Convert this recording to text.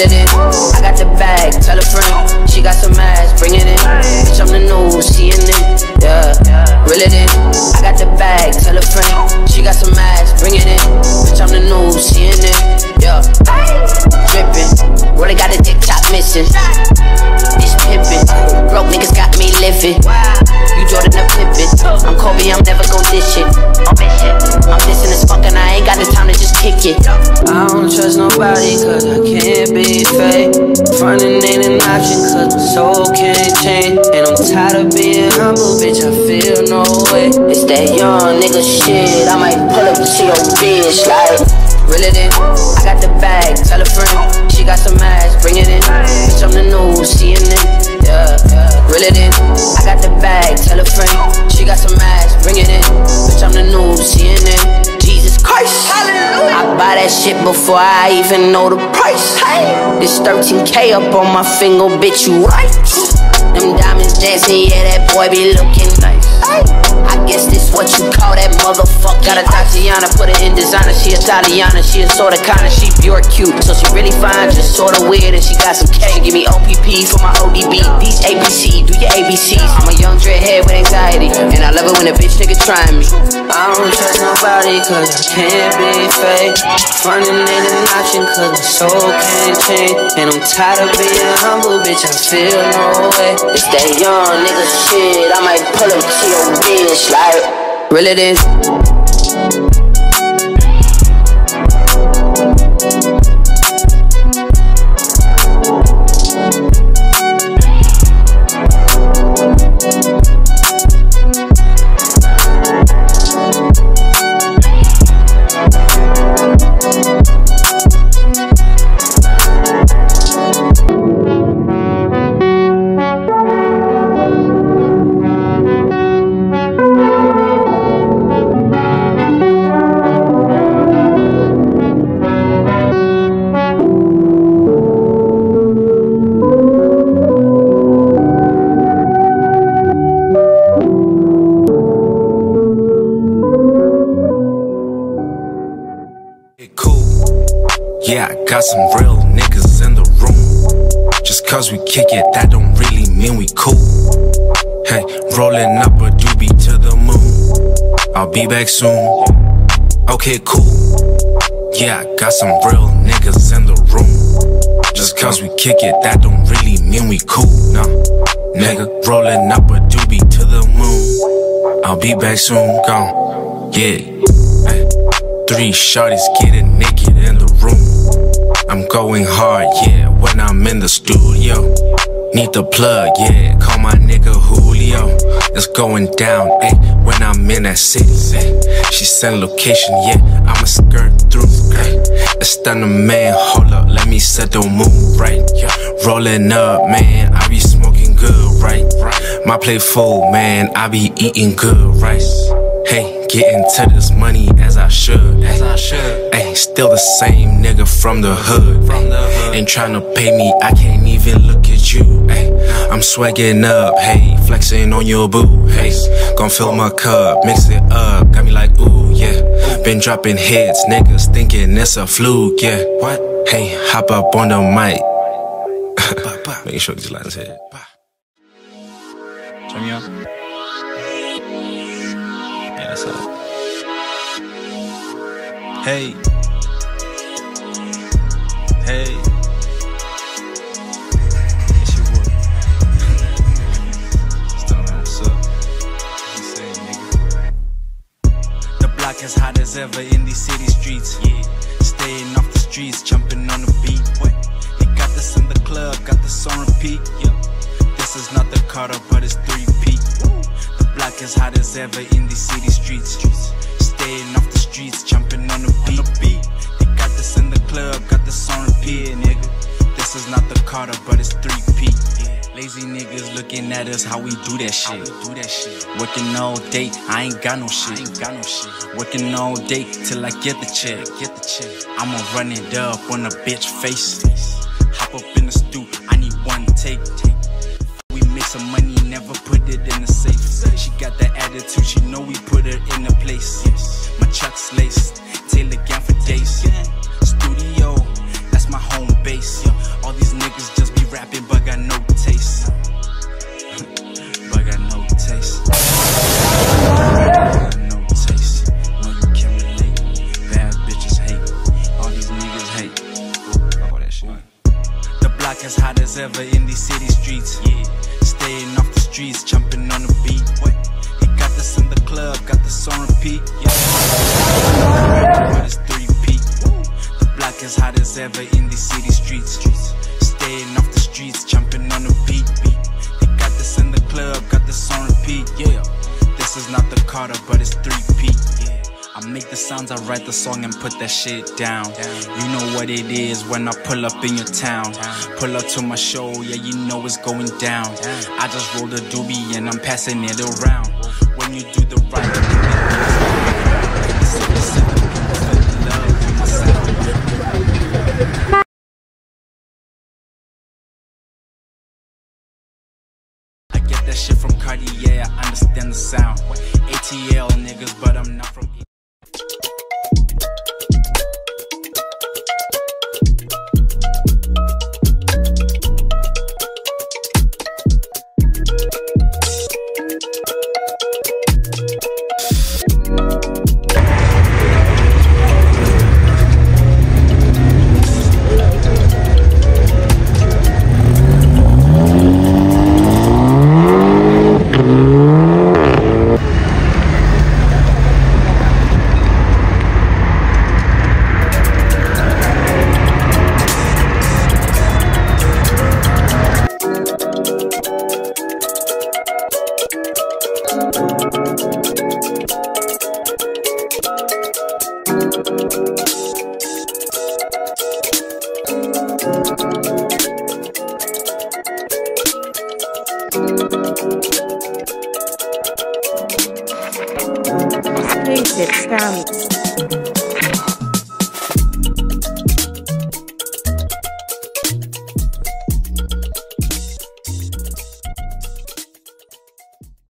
it in. I got the bag, tell a friend. She got some ass, bring it in. Bitch, I'm the new CNN. Yeah, reel it in. I got the bag, tell a friend. She got some ass, bring it in. Bitch, I'm the new CNN. Yeah, drippin'. Really got a dick top missing. It's pimpin'. Broke niggas got me living. You Jordan the Pippin. I'm Kobe, I'm never gon' dish it. I'm dissing as fuck and I ain't got the time to just kick it. I don't trust nobody cause I can't be fake. Frontin' ain't an option cause my soul can't change. And I'm tired of being humble, bitch, I feel no way. It's that young nigga shit, I might pull up to your bitch like reel it in. I got the bag, tell a friend. She got some ass, bring it in. Bitch, I'm the new CNN. Yeah, reel it in. I got the bag, tell a friend. She got some ass, bring it in. Bitch, I'm the new CNN. Jesus Christ, hallelujah. I buy that shit before I even know the price. This 13K up on my finger, bitch, you right? Them diamonds dancing, yeah, that boy be looking nice. I guess this what you call that motherfucker. Got a Tatiana, put her in designer. She Italiana, she a sorta kinda, she pure cute. So she really fine, just sorta weird, and she got some K. She give me OPP for my ODB. These ABC, do your ABCs. I'm a young dreadhead with anxiety, and I love it when a bitch nigga trying me. I don't trust nobody cause I can't be fake. Frontin' ain't an option cause my soul can't change. And I'm tired of being humble, bitch, I feel no way. It's that young nigga shit, I might pull up to your bitch like reel it in. Yeah, I got some real niggas in the room. Just cause we kick it, that don't really mean we cool. Hey, rolling up a doobie to the moon. I'll be back soon. Okay, cool. Yeah, I got some real niggas in the room. Just cause we kick it, that don't really mean we cool. No, nigga, rolling up a doobie to the moon. I'll be back soon, gone. Yeah, hey. 3 shorties getting naked in the room. I'm going hard, yeah, when I'm in the studio. Need the plug, yeah, call my nigga Julio. It's going down, ayy, when I'm in that city, ayy. She send location, yeah, I'ma skirt through, ayy. It's done a man, hold up, let me set the mood right. Rolling up, man, I be smoking good, right? My plate full, man, I be eating good rice. Hey, getting to this money as I should, Ayy, still the same nigga from the hood. Ain't tryna pay me, I can't even look at you. Ayy, I'm swagging up, hey, flexing on your boo. Hey, gon' fill my cup, mix it up, got me like ooh, yeah. Been dropping hits, niggas thinking it's a fluke, yeah. What? Hey, hop up on the mic. Making sure these lines hit. Turn me on. Hey, hey, it's your boy. What's up? The block as hot as ever in these city streets. Yeah, staying off the streets, jumping on the beat. What? They got this in the club, got this on repeat. Yeah, this is not the Carter, but it's 3P. The block as hot as ever in these city streets. Staying off the streets, jumping on the beat. They got this in the club, got this on repeat, nigga. This is not the Carter, but it's 3P. Lazy niggas looking at us, how we do that shit. Working all day, I ain't got no shit. Working all day till I get the check. I'ma run it up on a bitch face. Hop up in the stoop, I need one take. We make some money, never put it in the safe. She got that attitude, she know we put her in a place. My chucks laced, tail again for days. Studio, that's my home base. All these niggas just be rapping but got no taste. But got no taste. Got no taste. No, you can't relate. Bad bitches hate. All these niggas hate. Oh, that shit. The block as hot as ever in these city streets. Yeah. Staying off the streets, jumping on the beat. What? He got this in the club, got this on repeat. Yeah. But it's 3-peat. The block as hot as ever in these city streets. Staying off the streets, jumping on the beat. He got this in the club, got this on repeat. Yeah. This is not the Carter, but it's 3-peat. Yeah. I make the sounds, I write the song and put that shit down. You know what it is when I pull up in your town. Pull up to my show, yeah, you know it's going down. I just roll the doobie and I'm passing it around. When you do the right thing, I get that shit from Cartier, I understand the sound. ATL niggas, but I'm not from exclusive stamps.